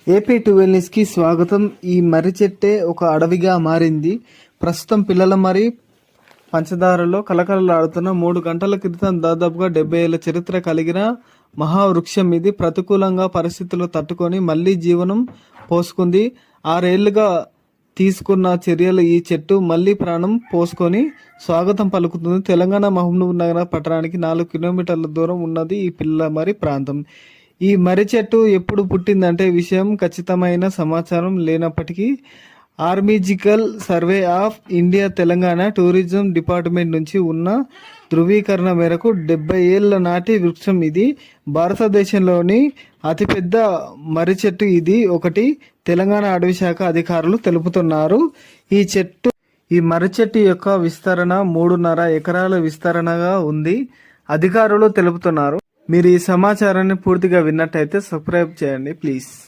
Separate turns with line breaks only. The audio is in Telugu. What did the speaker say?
ఏపీ 12 న్యూస్కి స్వాగతం. ఈ మర్రి చెట్టే ఒక అడవిగా మారింది. ప్రస్తుతం పిల్లల మర్రి పంచదారలో కలకలలాడుతున్న 3 గంటల క్రితం దాదాపుగా 70 ఏళ్ల చరిత్ర కలిగిన మహావృక్షం ఇది. ప్రతికూలంగా పరిస్థితులు తట్టుకొని మళ్లీ జీవనం పోసుకుంది. 6 ఏళ్లుగా తీసుకున్న చర్యలు ఈ చెట్టు మళ్లీ ప్రాణం పోసుకొని స్వాగతం పలుకుతుంది. తెలంగాణ మహబూబ్ నగర్ పట్టణానికి 4 కిలోమీటర్ల దూరం ఉన్నది ఈ పిల్లల మర్రి ప్రాంతం. ఈ మర్రి చెట్టు ఎప్పుడు పుట్టిందంటే విషయం ఖచ్చితమైన సమాచారం లేనప్పటికీ archaeological survey of India Telangana tourism department నుంచి ఉన్న ధృవీకరణ మేరకు 70 ఏళ్ల నాటి వృక్షం ఇది. భారతదేశంలోని అతిపెద్ద మర్రి చెట్టు ఇది ఒకటి తెలంగాణ అటవీ శాఖ అధికారులు తెలుపుతున్నారు. ఈ మర్రి చెట్టు యొక్క విస్తరణ 3.5 ఎకరాల విస్తరణగా ఉంది అధికారులు తెలుపుతున్నారు. మీరు ఈ సమాచారాన్ని పూర్తిగా విన్నట్టయితే సబ్స్క్రైబ్ చేయండి ప్లీజ్.